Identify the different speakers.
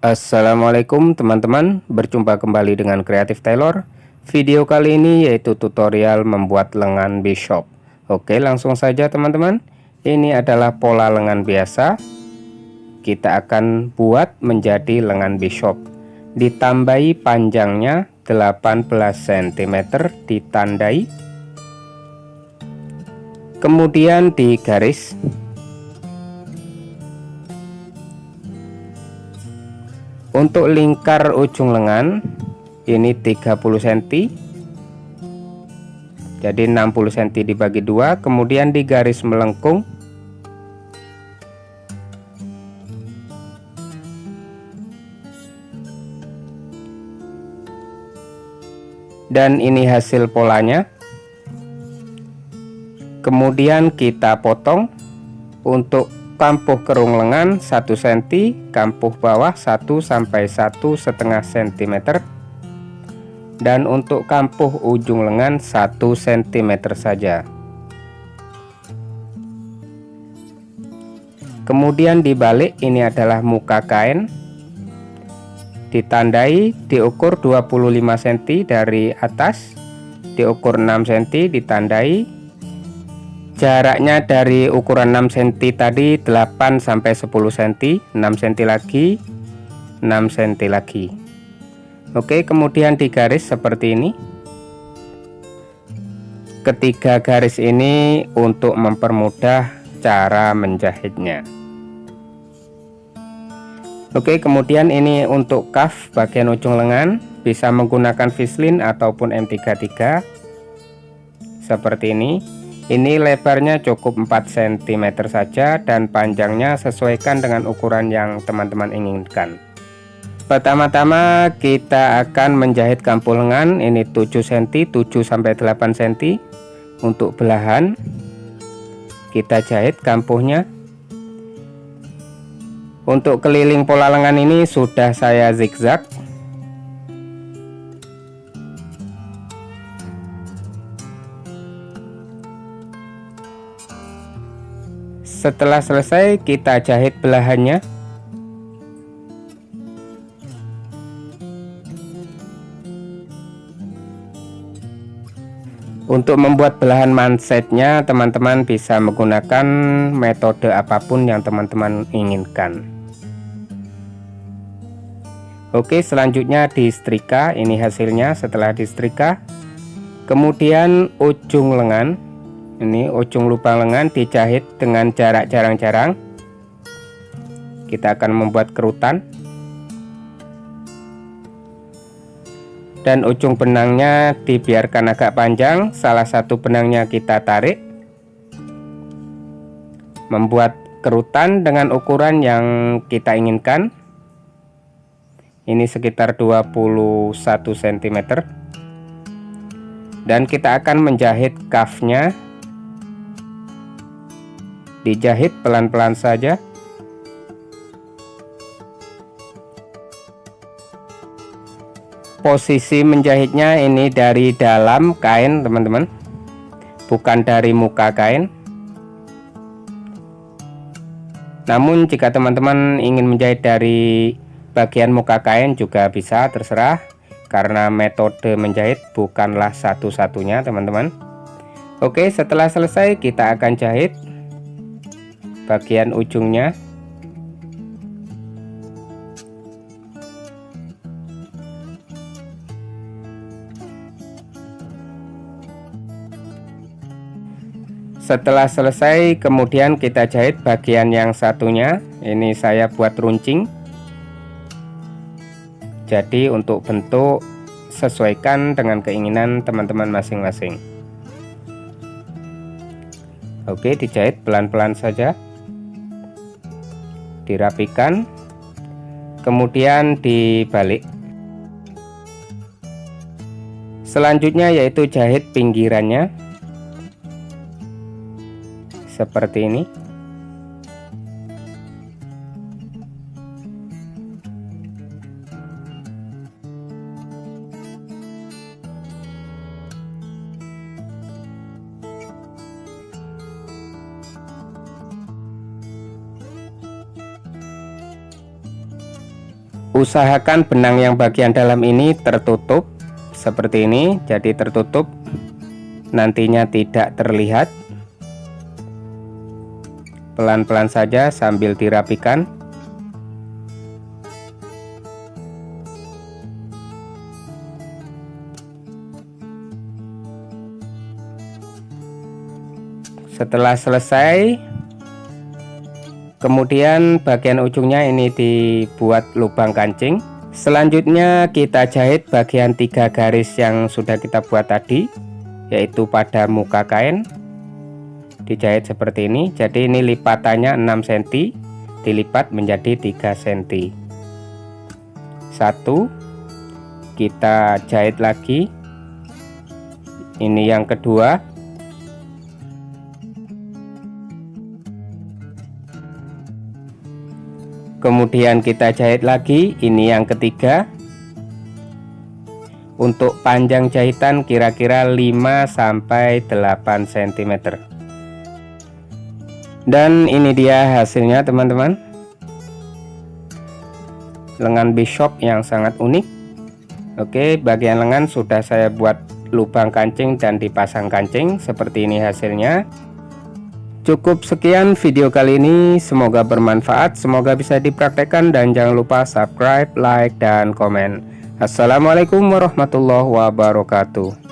Speaker 1: Assalamualaikum teman-teman, berjumpa kembali dengan Creative Tailor. Video kali ini yaitu tutorial membuat lengan bishop. Oke, langsung saja teman-teman. Ini adalah pola lengan biasa. Kita akan buat menjadi lengan bishop. Ditambahi panjangnya 18 cm, ditandai. Kemudian digaris. Untuk lingkar ujung lengan ini 30 cm, jadi 60 cm dibagi 2, kemudian digaris melengkung. Dan ini hasil polanya. Kemudian kita potong. Untuk kampuh kerung lengan 1 cm, kampuh bawah 1 sampai 1,5 cm, dan untuk kampuh ujung lengan 1 cm saja. Kemudian dibalik, ini adalah muka kain, ditandai, diukur 25 cm dari atas, diukur 6 cm, ditandai. Jaraknya dari ukuran 6 cm tadi 8 sampai 10 cm, 6 cm lagi, 6 cm lagi. Oke, kemudian digaris seperti ini. Ketiga garis ini untuk mempermudah cara menjahitnya. Oke, kemudian ini untuk cuff bagian ujung lengan, bisa menggunakan Visline ataupun M33 seperti ini. Ini lebarnya cukup 4 cm saja dan panjangnya sesuaikan dengan ukuran yang teman-teman inginkan. Pertama-tama kita akan menjahit kampuh lengan ini 7 cm, 7 sampai 8 cm. Untuk belahan kita jahit kampuhnya. Untuk keliling pola lengan ini sudah saya zigzag. Setelah selesai kita jahit belahannya. Untuk membuat belahan mansetnya, teman-teman bisa menggunakan metode apapun yang teman-teman inginkan. Oke, selanjutnya disetrika. Ini hasilnya setelah disetrika. Kemudian ujung lengan, ini ujung lubang lengan dijahit dengan jarak jarang-jarang. Kita akan membuat kerutan. Dan ujung benangnya dibiarkan agak panjang. Salah satu benangnya kita tarik. Membuat kerutan dengan ukuran yang kita inginkan. Ini sekitar 21 cm. Dan kita akan menjahit cuffnya. Dijahit pelan-pelan saja. Posisi menjahitnya ini dari dalam kain, teman-teman, bukan dari muka kain. Namun jika teman-teman ingin menjahit dari bagian muka kain juga bisa, terserah, karena metode menjahit bukanlah satu-satunya, teman-teman. Oke, setelah selesai kita akan jahit bagian ujungnya. Setelah selesai kemudian kita jahit bagian yang satunya. Ini saya buat runcing, jadi untuk bentuk sesuaikan dengan keinginan teman-teman masing-masing. Oke, dijahit pelan-pelan saja, dirapikan, kemudian dibalik. Selanjutnya yaitu jahit pinggirannya seperti ini. Usahakan benang yang bagian dalam ini tertutup seperti ini, jadi tertutup, nantinya tidak terlihat. Pelan-pelan saja sambil dirapikan. Setelah selesai, kemudian bagian ujungnya ini dibuat lubang kancing. Selanjutnya kita jahit bagian 3 garis yang sudah kita buat tadi, yaitu pada muka kain. Dijahit seperti ini, jadi ini lipatannya 6 cm, dilipat menjadi 3 cm. Satu, kita jahit lagi. Ini yang kedua. Kemudian kita jahit lagi, ini yang ketiga. Untuk panjang jahitan kira-kira 5-8 cm. Dan ini dia hasilnya teman-teman, lengan bishop yang sangat unik. Oke, bagian lengan sudah saya buat lubang kancing dan dipasang kancing. Seperti ini hasilnya. Cukup sekian video kali ini, semoga bermanfaat, semoga bisa dipraktekkan, dan jangan lupa subscribe, like, dan komen. Assalamualaikum warahmatullahi wabarakatuh.